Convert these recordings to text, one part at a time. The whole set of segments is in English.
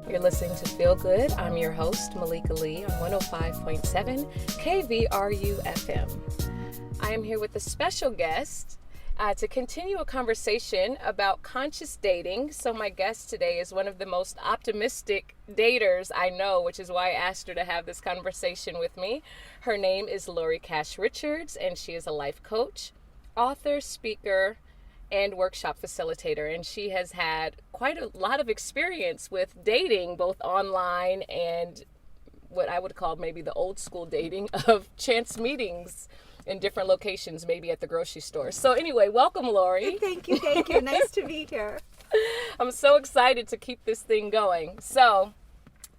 You're listening to Feel Good. I'm your host, Malika Lee, on 105.7 KVRU FM. I am here with a special guest to continue a conversation about conscious dating. So my guest today is one of the most optimistic daters I know, which is why I asked her to have this conversation with me. Her name is Lori Cash Richards, and she is a life coach, author, speaker, and workshop facilitator. And she has had quite a lot of experience with dating, both online and what I would call maybe the old school dating of chance meetings in different locations, maybe at the grocery store. So anyway, welcome, Lori. Thank you. Nice to be here. I'm so excited to keep this thing going. So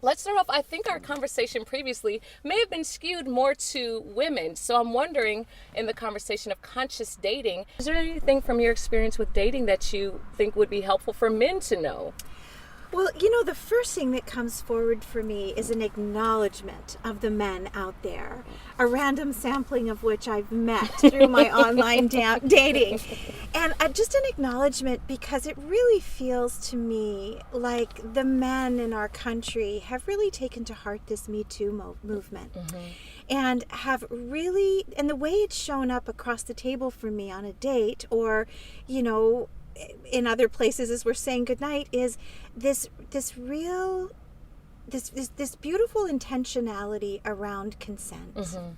let's start off. I think our conversation previously may have been skewed more to women. So I'm wondering, in the conversation of conscious dating, is there anything from your experience with dating that you think would be helpful for men to know? Well, the first thing that comes forward for me is an acknowledgement of the men out there, a random sampling of which I've met through my online dating. And just an acknowledgement, because it really feels to me like the men in our country have really taken to heart this Me Too movement. Mm-hmm. And have really, and the way it's shown up across the table for me on a date, or, in other places as we're saying goodnight, is this beautiful intentionality around consent. Mm-hmm.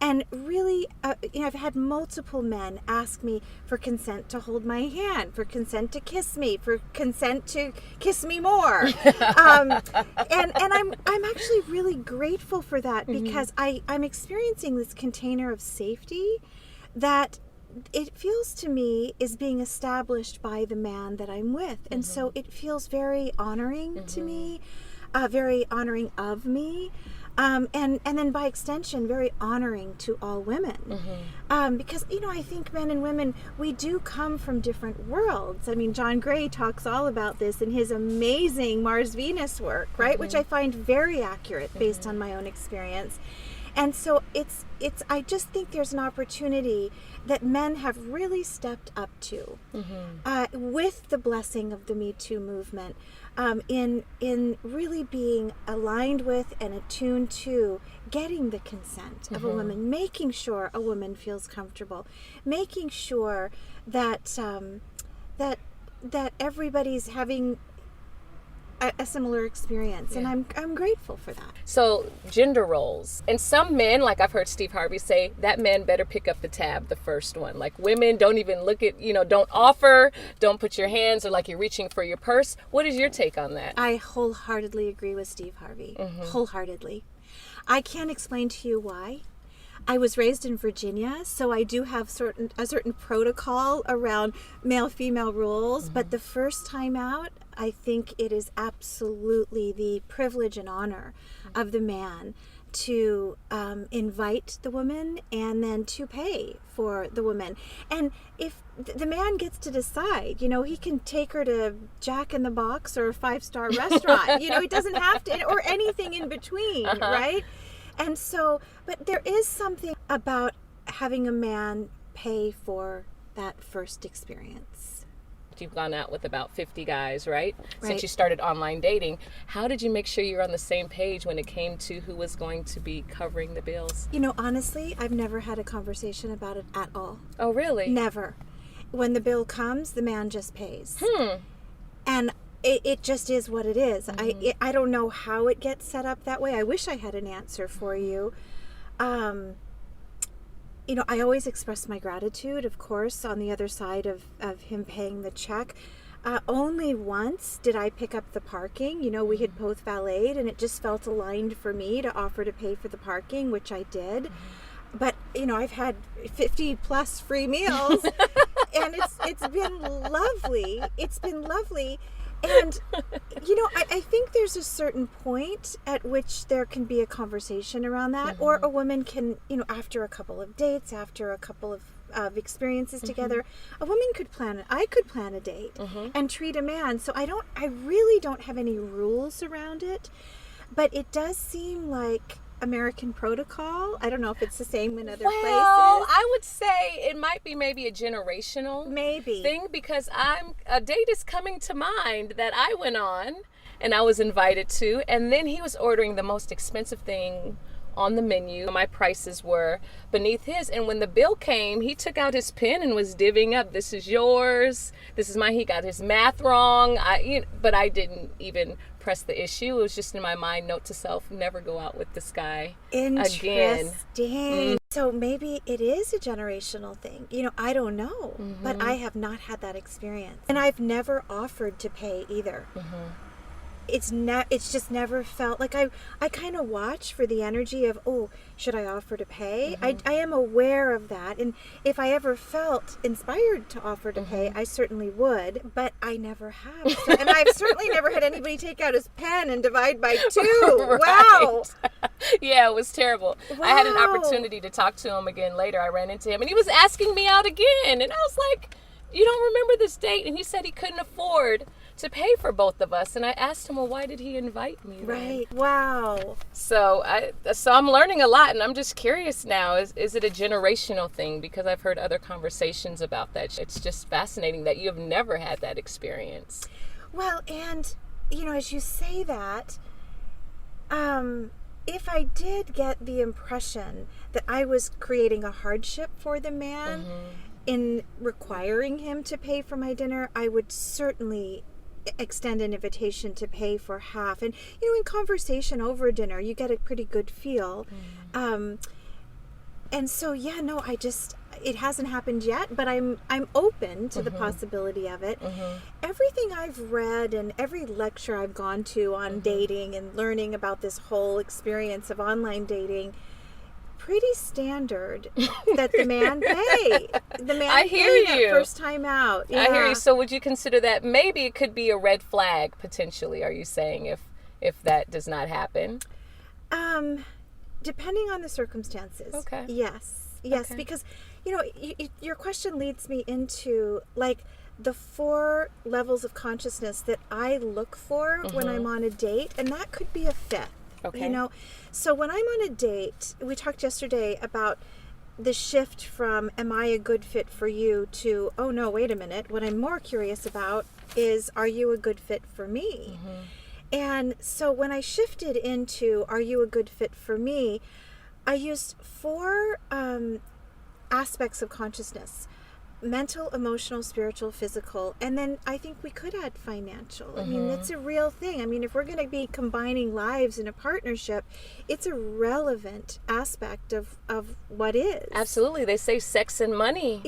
And really, I've had multiple men ask me for consent to hold my hand, for consent to kiss me, for consent to kiss me more. And I'm actually really grateful for that, because I'm experiencing this container of safety that it feels to me is being established by the man that I'm with. And so it feels very honoring to me, very honoring of me. And then by extension, very honoring to all women. Because, I think men and women, we do come from different worlds. I mean, John Gray talks all about this in his amazing Mars-Venus work, right? Which I find very accurate based on my own experience. And so I just think there's an opportunity that men have really stepped up to with the blessing of the Me Too movement, in really being aligned with and attuned to getting the consent of a woman, making sure a woman feels comfortable, making sure that that everybody's having a similar experience. Yeah. And I'm grateful for that. So gender roles, and some men, like I've heard Steve Harvey say, that man better pick up the tab, the first one. Like, women don't even look at, don't offer, don't put your hands, or like you're reaching for your purse. What is your take on that? I wholeheartedly agree with Steve Harvey. Wholeheartedly. I can't explain to you why. I was raised in Virginia, so I do have a certain protocol around male-female rules, but the first time out, I think it is absolutely the privilege and honor of the man to invite the woman and then to pay for the woman. And if the man gets to decide, he can take her to Jack in the Box or a 5-star restaurant. He doesn't have to, or anything in between, right? And so, but there is something about having a man pay for that first experience. You've gone out with about 50 guys, right? Since you started online dating. How did you make sure you were on the same page when it came to who was going to be covering the bills? Honestly, I've never had a conversation about it at all. Oh, really? Never. When the bill comes, the man just pays. And it just is what it is. I don't know how it gets set up that way. I wish I had an answer for you. I always express my gratitude, of course, on the other side of him paying the check. Only once did I pick up the parking. We had both valeted, and it just felt aligned for me to offer to pay for the parking, which I did. But, I've had 50 plus free meals, and it's been lovely. It's been lovely. And, I think there's a certain point at which there can be a conversation around that, or a woman can, after a couple of dates, after a couple of experiences together, a woman could I could plan a date and treat a man. So I really don't have any rules around it, but it does seem like American protocol. I don't know if it's the same in other places. Well, I would say it might be maybe a generational thing, because a date is coming to mind that I went on, and I was invited to. And then he was ordering the most expensive thing on the menu. My prices were beneath his, and when the bill came, he took out his pen and was divvying up, this is yours, this is mine. He got his math wrong. But I didn't even press the issue. It was just in my mind, note to self, never go out with this guy again. Interesting. So maybe it is a generational thing. I don't know, but I have not had that experience, and I've never offered to pay either. It's just never felt like I kind of watch for the energy of, oh, should I offer to pay? I am aware of that, and if I ever felt inspired to offer to pay, I certainly would, but I never have. And I've certainly never had anybody take out his pen and divide by 2. Right. Wow. Yeah, it was terrible. Wow. I had an opportunity to talk to him again later. I ran into him and he was asking me out again, and I was like, you don't remember this date? And he said he couldn't afford to pay for both of us. And I asked him, well, why did he invite me then? Right. Wow. So I'm learning a lot, and I'm just curious now, is it a generational thing? Because I've heard other conversations about that. It's just fascinating that you have never had that experience. Well, and, as you say that, if I did get the impression that I was creating a hardship for the man in requiring him to pay for my dinner, I would certainly extend an invitation to pay for half. And in conversation over dinner, you get a pretty good feel. And so it hasn't happened yet, but I'm open to the possibility of it. Everything I've read and every lecture I've gone to on dating and learning about this whole experience of online dating, pretty standard that the man pay. The man I hear pay you. That first time out. Yeah. I hear you. So would you consider that maybe it could be a red flag potentially? Are you saying if that does not happen? Depending on the circumstances. Okay. Yes, Okay. because your question leads me into like the 4 levels of consciousness that I look for when I'm on a date, and that could be a 5th. Okay. So when I'm on a date, we talked yesterday about the shift from am I a good fit for you to, oh no, wait a minute, what I'm more curious about is, are you a good fit for me? And so when I shifted into are you a good fit for me, I used 4 aspects of consciousness: mental, emotional, spiritual, physical, and then I think we could add financial. I mean, that's a real thing. I mean, if we're going to be combining lives in a partnership, it's a relevant aspect of what is. Absolutely. They say sex and money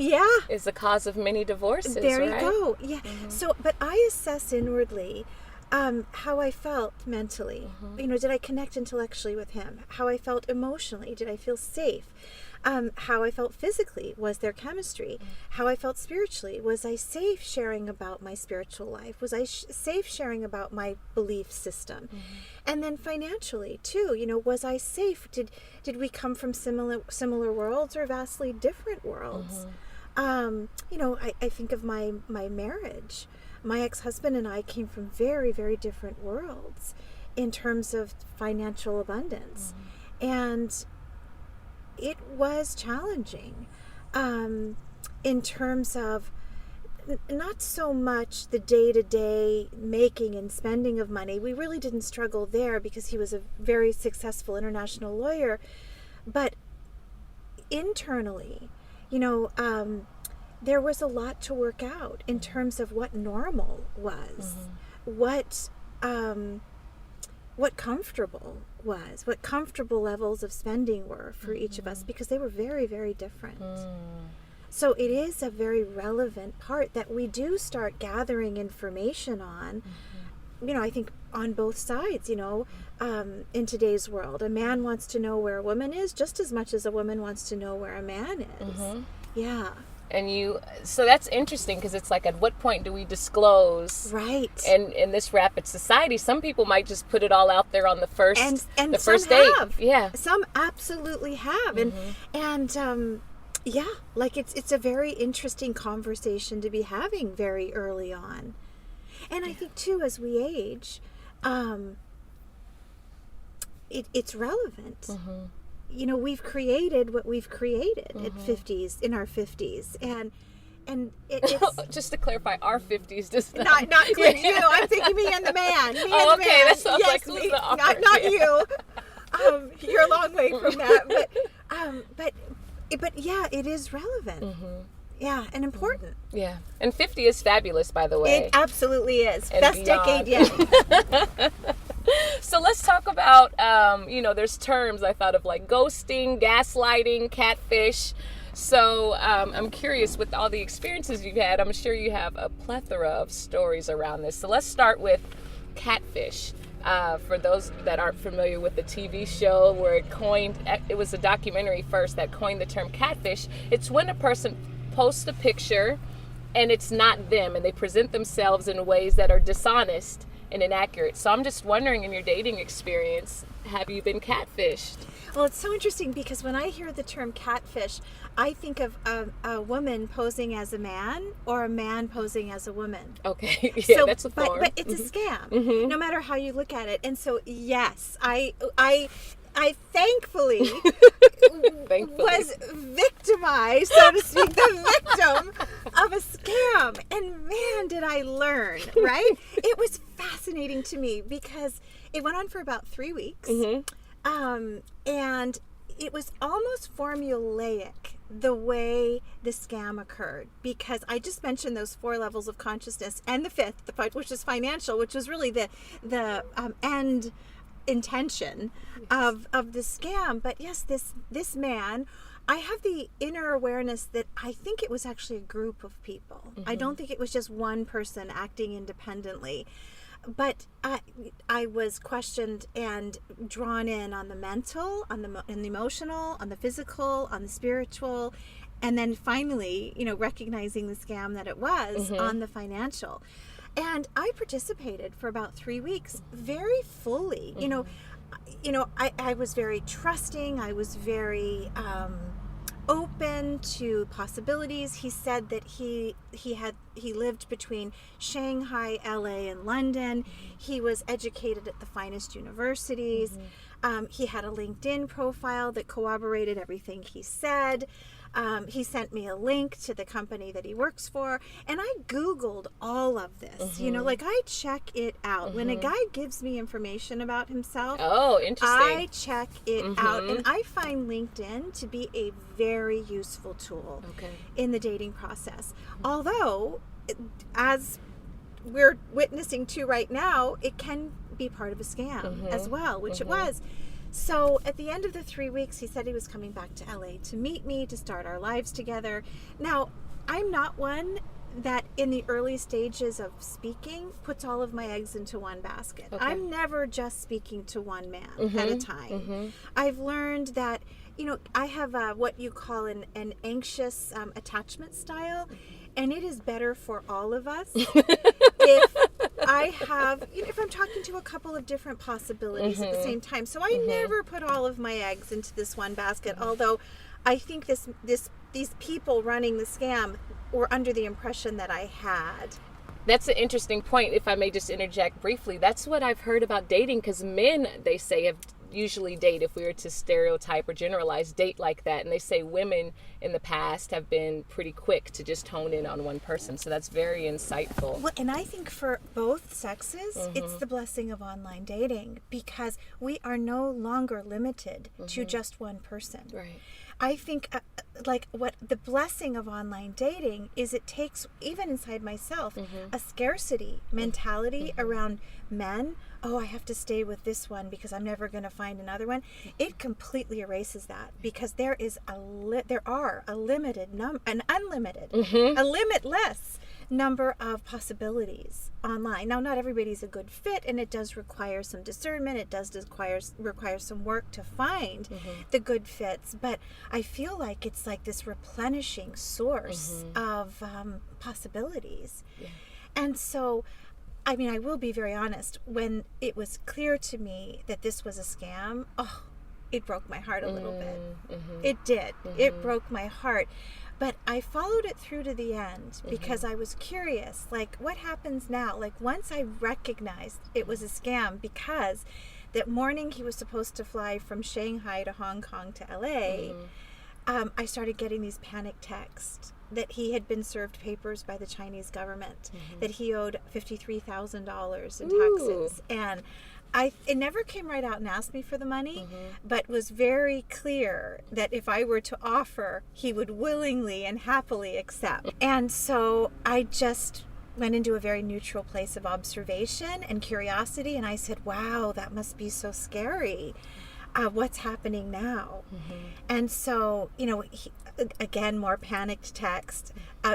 is the cause of many divorces. There right? you go. Yeah. So, but I assess inwardly how I felt mentally. Did I connect intellectually with him? How I felt emotionally? Did I feel safe? How I felt physically, was there chemistry? How I felt spiritually, was I safe sharing about my spiritual life? Was I safe sharing about my belief system? And then financially too, was I safe? Did we come from similar worlds or vastly different worlds? I think of my marriage. My ex-husband and I came from very, very different worlds in terms of financial abundance. And it was challenging in terms of not so much the day-to-day making and spending of money. We really didn't struggle there because he was a very successful international lawyer. But internally, there was a lot to work out in terms of what normal was, what comfortable was, what comfortable levels of spending were for each of us, because they were very, very different. So it is a very relevant part that we do start gathering information on, I think on both sides, in today's world. A man wants to know where a woman is just as much as a woman wants to know where a man is. Yeah. And so that's interesting, because it's like, at what point do we disclose? Right. And in this rapid society, some people might just put it all out there on the first and the first some date. Have. Yeah. Some absolutely have. And like it's a very interesting conversation to be having very early on. And I think too, as we age, it's relevant. We've created what we've created in our 50s, and And it's just to clarify, our 50s does not include you. I'm thinking me and the man. Okay, that sounds yes, like who's the awkward? Not you. You're a long way from that, but yeah, it is relevant. Mm-hmm. Yeah, and important. Yeah, and 50 is fabulous, by the way. It absolutely is. And Best beyond. decade yet. So let's talk about, there's terms I thought of like ghosting, gaslighting, catfish. So I'm curious, with all the experiences you've had, I'm sure you have a plethora of stories around this. So let's start with catfish. For those that aren't familiar with the TV show where it was a documentary first that coined the term catfish. It's when a person posts a picture and it's not them, and they present themselves in ways that are dishonest and inaccurate. So I'm just wondering, in your dating experience, have you been catfished? Well, it's so interesting because when I hear the term catfish, I think of a woman posing as a man or a man posing as a woman. Okay, yeah, so, that's a form. But it's a scam, no matter how you look at it. And so, yes, I thankfully was victimized, so to speak, the victim of a scam. And man, did I learn, right? It was fascinating to me because it went on for about 3 weeks. And it was almost formulaic the way the scam occurred, because I just mentioned those 4 levels of consciousness, and the 5th, which is financial, which was really the end intention of the scam. But yes, this man, I have the inner awareness that I think it was actually a group of people. I don't think it was just one person acting independently. But I was questioned and drawn in on the mental, on the emotional, on the physical, on the spiritual, and then finally, recognizing the scam that it was on the financial. And I participated for about 3 weeks very fully. I was very trusting. I was very open to possibilities. He said that he lived between Shanghai, LA, and London. He was educated at the finest universities. He had a LinkedIn profile that corroborated everything he said. He sent me a link to the company that he works for, and I Googled all of this. I check it out. When a guy gives me information about himself, interesting, I check it out, and I find LinkedIn to be a very useful tool in the dating process. Although, as we're witnessing to right now, it can be part of a scam as well, which it was. So at the end of the 3 weeks, he said he was coming back to LA to meet me, to start our lives together. Now, I'm not one that in the early stages of speaking puts all of my eggs into one basket. I'm never just speaking to one man at a time. I've learned that, I have what you call an anxious attachment style, and it is better for all of us if I have, if I'm talking to a couple of different possibilities at the same time. So I never put all of my eggs into this one basket, although I think these people running the scam were under the impression that I had. That's an interesting point, if I may just interject briefly. That's what I've heard about dating, because men, they say, have usually date, if we were to stereotype or generalize, date like that. And they say women in the past have been pretty quick to just hone in on one person. So that's very insightful. Well, and I think for both sexes, it's the blessing of online dating, because we are no longer limited to just one person. Right. I think what the blessing of online dating is, it takes, even inside myself, a scarcity mentality around men. Oh, I have to stay with this one because I'm never going to find another one. It completely erases that, because there are a limited an unlimited, a limitless number of possibilities online. Now, not everybody's a good fit, and it does require some discernment. It does require some work to find the good fits. But I feel like it's like this replenishing source of possibilities. Yeah. And so, I mean, I will be very honest. When it was clear to me that this was a scam, it broke my heart a little bit. It did. It broke my heart. But I followed it through to the end because I was curious, like, what happens now? Like, once I recognized it was a scam, because that morning he was supposed to fly from Shanghai to Hong Kong to LA, I started getting these panic texts that he had been served papers by the Chinese government, that he owed $53,000 in taxes. And it never came right out and asked me for the money, but was very clear that if I were to offer, he would willingly and happily accept. And so I just went into a very neutral place of observation and curiosity, and I said, wow, that must be so scary. What's happening now? And so, again, more panicked text,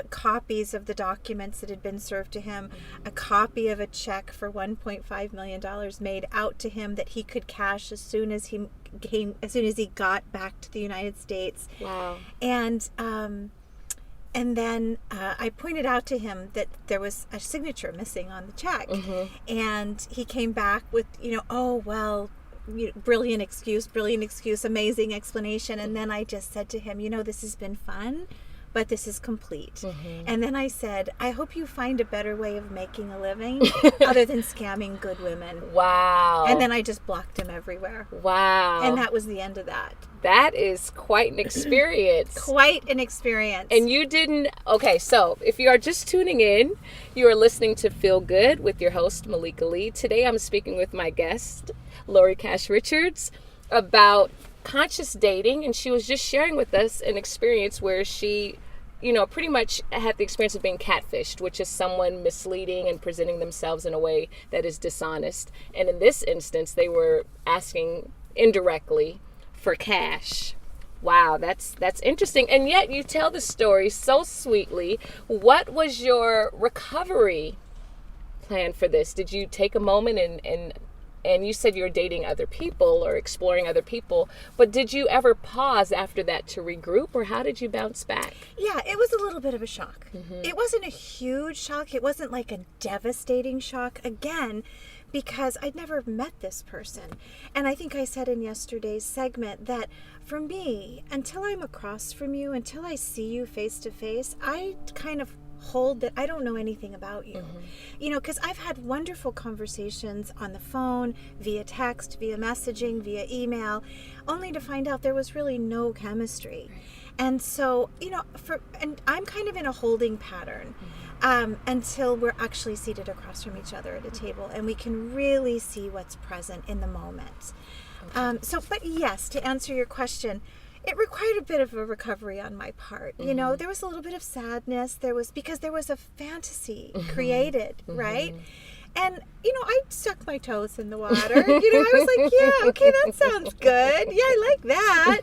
copies of the documents that had been served to him, a copy of a check for $1.5 million made out to him that he could cash as soon as he got back to the United States. Wow. And then I pointed out to him that there was a signature missing on the check. And he came back with, oh, well, brilliant excuse, amazing explanation. And then I just said to him, this has been fun, but this is complete. And then I said, I hope you find a better way of making a living other than scamming good women. Wow. And then I just blocked him everywhere. Wow. And that was the end of that. That is quite an experience. Quite an experience. And you didn't... Okay, so if you are just tuning in, you are listening to Feel Good with your host, Malika Lee. Today I'm speaking with my guest, Lori Cash Richards, about conscious dating. And she was just sharing with us an experience where she, pretty much had the experience of being catfished, which is someone misleading and presenting themselves in a way that is dishonest. And in this instance, they were asking indirectly for cash. Wow, that's interesting. And yet you tell the story so sweetly. What was your recovery plan for this? Did you take a moment and you said you were dating other people or exploring other people, but did you ever pause after that to regroup, or how did you bounce back? Yeah, it was a little bit of a shock. It wasn't a huge shock. It wasn't like a devastating shock. Again, because I'd never met this person. And I think I said in yesterday's segment that for me, until I'm across from you, until I see you face to face, I kind of hold that I don't know anything about you. Because I've had wonderful conversations on the phone, via text, via messaging, via email, only to find out there was really no chemistry. And so, and I'm kind of in a holding pattern. Until we're actually seated across from each other at a table and we can really see what's present in the moment. But yes, to answer your question, it required a bit of a recovery on my part. There was a little bit of sadness. Because there was a fantasy created, right? And, I stuck my toes in the water. I was like, yeah, okay, that sounds good. Yeah, I like that.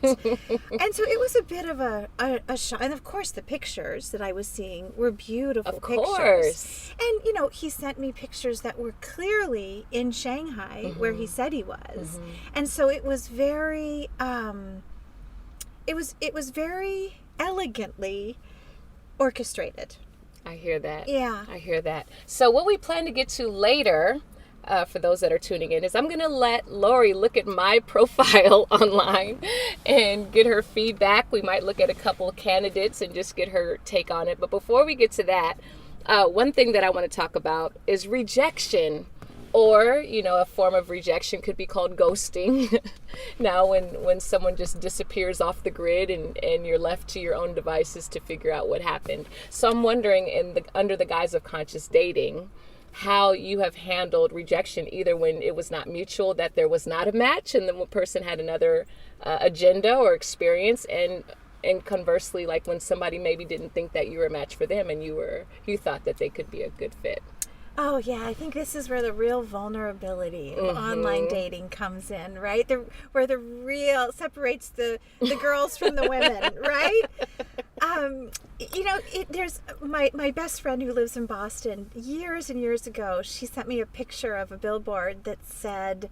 And so it was a bit of a shock. And of course, the pictures that I was seeing were beautiful pictures. Of course. And, he sent me pictures that were clearly in Shanghai, where he said he was. And so it was very, it was very elegantly orchestrated. I hear that. Yeah. I hear that. So what we plan to get to later, for those that are tuning in, is I'm going to let Lori look at my profile online and get her feedback. We might look at a couple of candidates and just get her take on it. But before we get to that, one thing that I want to talk about is rejection. Or, a form of rejection could be called ghosting. Now, when someone just disappears off the grid and you're left to your own devices to figure out what happened. So I'm wondering, under the guise of conscious dating, how you have handled rejection, either when it was not mutual, that there was not a match, and then one person had another agenda or experience, and conversely, like when somebody maybe didn't think that you were a match for them and you thought that they could be a good fit. Oh, yeah. I think this is where the real vulnerability of online dating comes in, right? Where the real separates the girls from the women, right? There's my best friend who lives in Boston. Years and years ago, she sent me a picture of a billboard that said,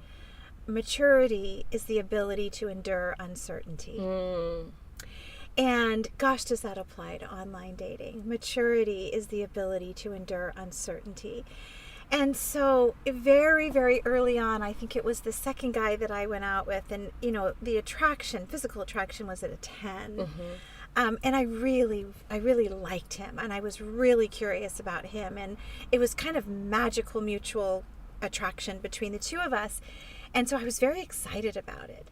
"Maturity is the ability to endure uncertainty." And gosh, does that apply to online dating? Maturity is the ability to endure uncertainty. And so very, very early on, I think it was the second guy that I went out with, and, the physical attraction was at a 10. And I really liked him, and I was really curious about him. And it was kind of magical mutual attraction between the two of us. And so I was very excited about it.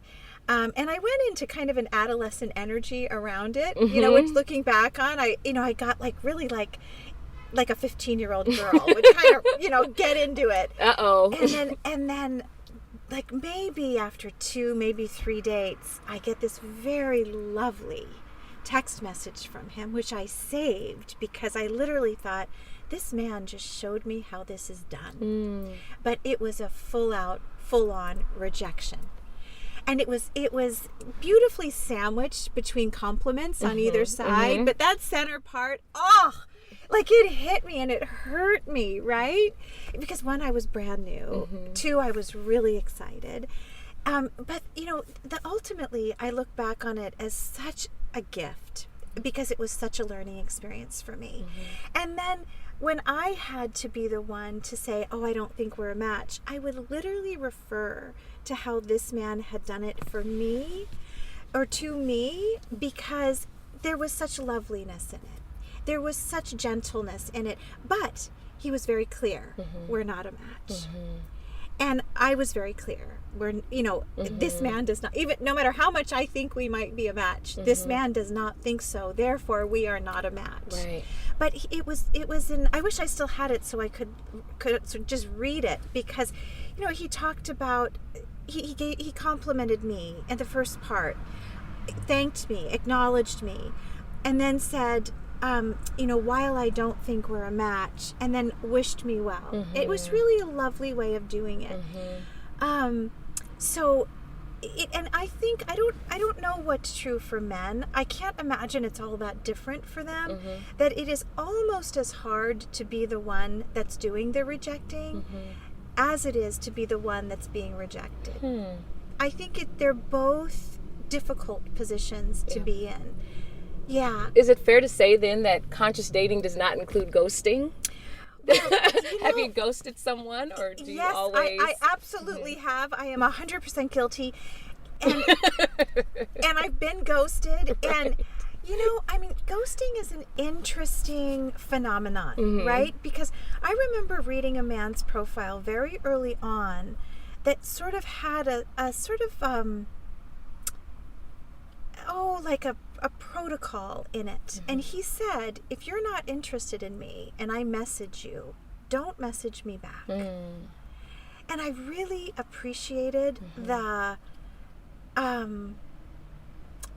And I went into kind of an adolescent energy around it, which looking back on, I got like really like a 15-year-old girl would kind of, get into it. Uh-oh. And then like maybe after 2, maybe 3 dates, I get this very lovely text message from him, which I saved because I literally thought, this man just showed me how this is done. But it was a full-on rejection. And it was beautifully sandwiched between compliments on either side. But that center part, like it hit me and it hurt me, right? Because 1, I was brand new. 2, I was really excited. But, ultimately, I look back on it as such a gift because it was such a learning experience for me. And then when I had to be the one to say, I don't think we're a match, I would literally refer to how this man had done it for me or to me, because there was such loveliness in it. There was such gentleness in it, but he was very clear, we're not a match. And I was very clear, this man does not, even no matter how much I think we might be a match, this man does not think so, therefore we are not a match. Right. But it was I wish I still had it so I could just read it, because he talked about, he complimented me in the first part, thanked me, acknowledged me, and then said, while I don't think we're a match, and then wished me well. It was really a lovely way of doing it. And I think, I don't know what's true for men. I can't imagine it's all that different for them, that it is almost as hard to be the one that's doing the rejecting as it is to be the one that's being rejected. I think they're both difficult positions to be in. Yeah. Is it fair to say then that conscious dating does not include ghosting? Well, have you ghosted someone, or do you always? Yes, I absolutely have. I am 100% guilty, and and I've been ghosted. Right. And ghosting is an interesting phenomenon, right? Because I remember reading a man's profile very early on that sort of had a sort of like a protocol in it. And he said, if you're not interested in me and I message you, don't message me back. And I really appreciated the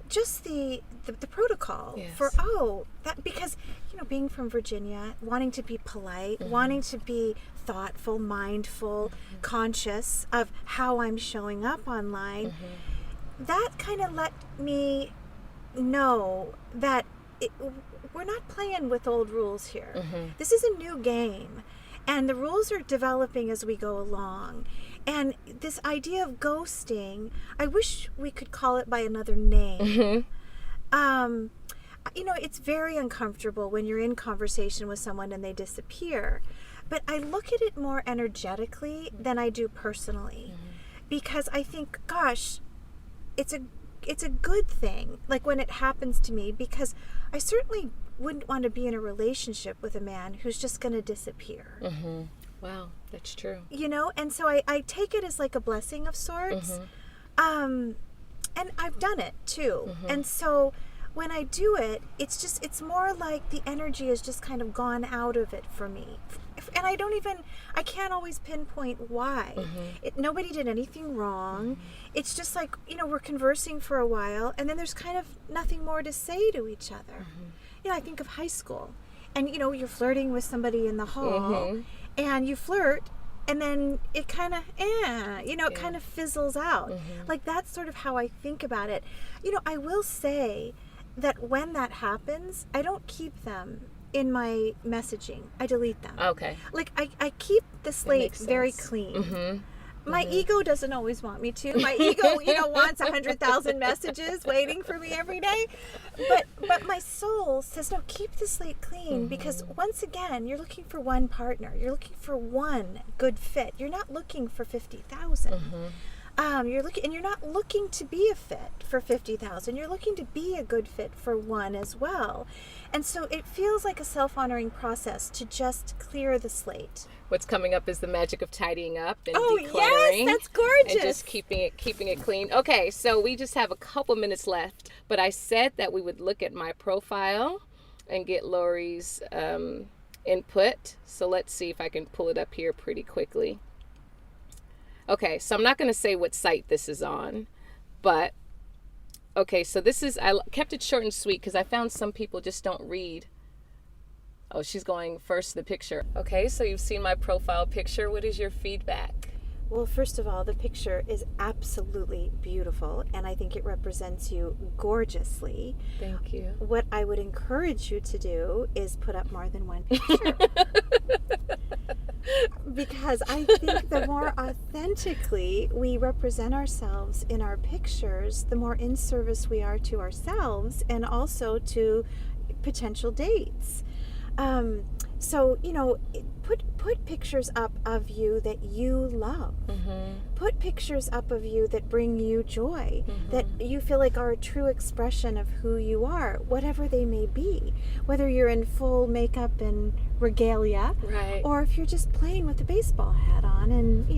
just the protocol for that, because being from Virginia, wanting to be polite, wanting to be thoughtful, mindful, conscious of how I'm showing up online, that kind of let me know that we're not playing with old rules here. This is a new game, and the rules are developing as we go along. And this idea of ghosting, I wish we could call it by another name. It's very uncomfortable when you're in conversation with someone and they disappear. But I look at it more energetically than I do personally, because I think, gosh, it's a good thing, like when it happens to me, because I certainly wouldn't want to be in a relationship with a man who's just going to disappear. Wow, that's true. And so I take it as like a blessing of sorts. And I've done it too. And so when I do it, it's more like the energy has just kind of gone out of it for me. And I can't always pinpoint why. Nobody did anything wrong. It's just like, we're conversing for a while, and then there's kind of nothing more to say to each other. I think of high school, and you're flirting with somebody in the hall, and you flirt, and then it kind of, it kind of fizzles out. Like, that's sort of how I think about it. I will say that when that happens, I don't keep them in my messaging. I delete them. Okay. Like, I keep the slate very clean. My ego doesn't always want me to. My ego, wants 100,000 messages waiting for me every day. But my soul says, no, keep the slate clean, because once again, you're looking for one partner. You're looking for one good fit. You're not looking for 50,000. You're not looking to be a fit for 50,000. You're looking to be a good fit for one as well. And so it feels like a self-honoring process to just clear the slate. What's coming up is the magic of tidying up and decluttering. Yes, that's gorgeous. And just keeping it clean. Okay, so we just have a couple minutes left, but I said that we would look at my profile and get Lori's input. So let's see if I can pull it up here pretty quickly. Okay, so I'm not going to say what site this is on, but okay, so I kept it short and sweet because I found some people just don't read. Oh, she's going first, the picture. Okay, so you've seen my profile picture. What is your feedback? Well, first of all, the picture is absolutely beautiful, and I think it represents you gorgeously. Thank you. What I would encourage you to do is put up more than one picture. Because I think the more authentically we represent ourselves in our pictures, the more in service we are to ourselves and also to potential dates. So, put pictures up of you that you love. Mm-hmm. Put pictures up of you that bring you joy, mm-hmm. that you feel like are a true expression of who you are, whatever they may be. Whether you're in full makeup and regalia, right, or if you're just playing with a baseball hat on and,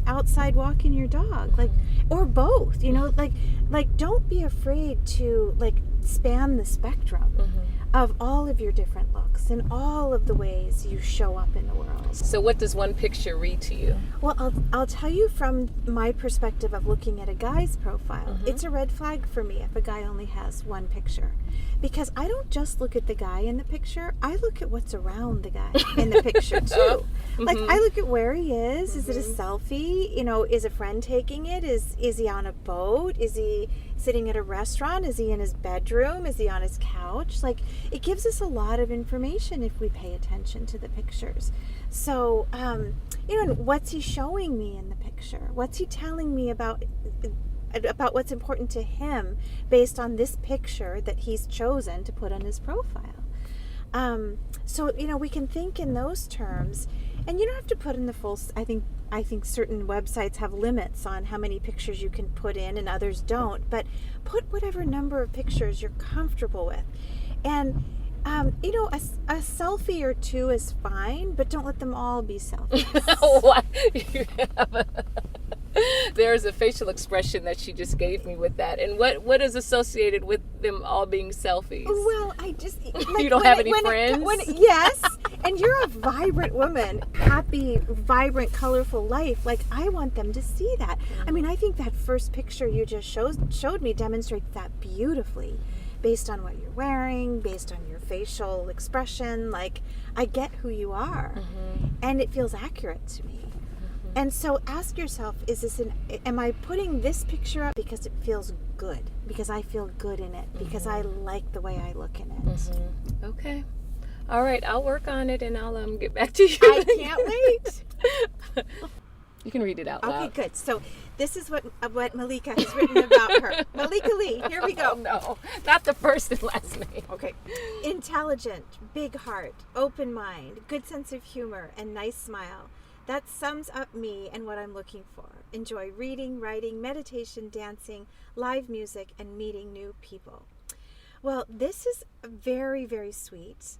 outside walking your dog, mm-hmm. or both, like don't be afraid to span the spectrum. Mm-hmm. of all of your different looks and all of the ways you show up in the world. So what does one picture read to you? Well, I'll tell you from my perspective of looking at a guy's profile. Mm-hmm. It's a red flag for me if a guy only has one picture. Because I don't just look at the guy in the picture, I look at what's around the guy in the picture too. Mm-hmm. I look at where he is. Mm-hmm. Is it a selfie? Is a friend taking it? Is he on a boat? Is he sitting at a restaurant? Is he in his bedroom? Is he on his couch? It gives us a lot of information if we pay attention to the pictures. So, what's he showing me in the picture? What's he telling me about what's important to him based on this picture that he's chosen to put on his profile? So, we can think in those terms, and you don't have to put in the full. I think certain websites have limits on how many pictures you can put in and others don't, but put whatever number of pictures you're comfortable with. And, a selfie or two is fine, but don't let them all be selfies. What? There's a facial expression that she just gave me with that. And what is associated with them all being selfies? Well, I just... you don't have any friends? Yes, and you're a vibrant woman, happy, vibrant, colorful life. I want them to see that. I mean, I think that first picture you just showed me demonstrates that beautifully. Based on what you're wearing, based on your facial expression, I get who you are, mm-hmm. and it feels accurate to me. Mm-hmm. And so ask yourself, am I putting this picture up because it feels good, because I feel good in it, mm-hmm. because I like the way I look in it? Mm-hmm. Okay. All right, I'll work on it and I'll get back to you. I can't wait. You can read it out loud. Okay, good. So this is what Malika has written about her. Malika Lee, here we go. Oh, no, not the first and last name. Okay. Intelligent, big heart, open mind, good sense of humor, and nice smile. That sums up me and what I'm looking for. Enjoy reading, writing, meditation, dancing, live music, and meeting new people. Well, this is very, very sweet.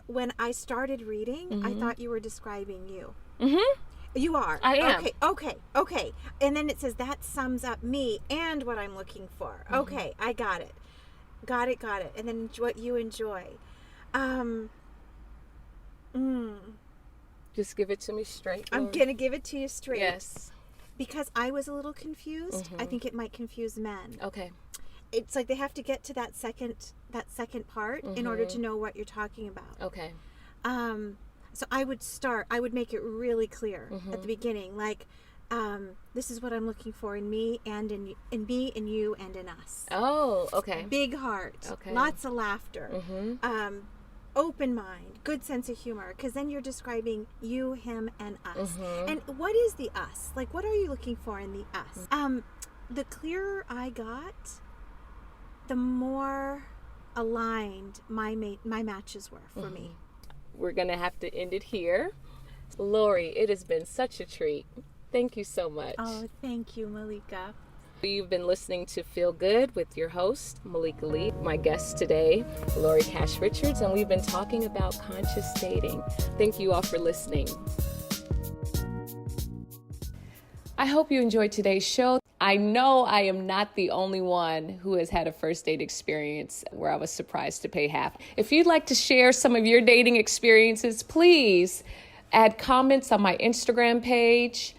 When I started reading, mm-hmm. I thought you were describing you. Mm-hmm. You are. I am. Okay. And then it says that sums up me and what I'm looking for. Mm-hmm. Okay, I got it. Got it. And then what you enjoy. Just give it to me straight. I'm going to give it to you straight. Yes. Because I was a little confused. Mm-hmm. I think it might confuse men. Okay. It's like they have to get to that second part mm-hmm. in order to know what you're talking about. Okay. So I would make it really clear mm-hmm. at the beginning, this is what I'm looking for in me and in me, in you, and in us. Oh, okay. Big heart. Okay. Lots of laughter. Mm-hmm. Open mind, good sense of humor, because then you're describing you, him, and us. Mm-hmm. And what is the us? What are you looking for in the us? Mm-hmm. The clearer I got, the more aligned my matches were for mm-hmm. me. We're going to have to end it here. Lori, it has been such a treat. Thank you so much. Oh, thank you, Malika. You've been listening to Feel Good with your host, Malika Lee. My guest today, Lori Cash Richards, and we've been talking about conscious dating. Thank you all for listening. I hope you enjoyed today's show. I know I am not the only one who has had a first date experience where I was surprised to pay half. If you'd like to share some of your dating experiences, please add comments on my Instagram page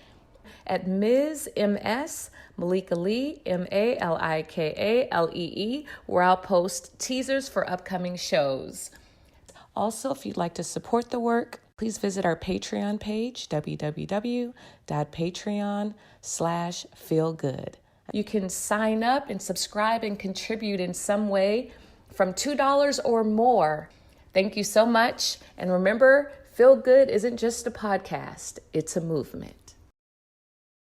at Ms. MS Malika Lee, MALIKALEE, where I'll post teasers for upcoming shows. Also, if you'd like to support the work, please visit our Patreon page, www.patreon.com/feelgood. You can sign up and subscribe and contribute in some way from $2 or more. Thank you so much. And remember, Feel Good isn't just a podcast, it's a movement.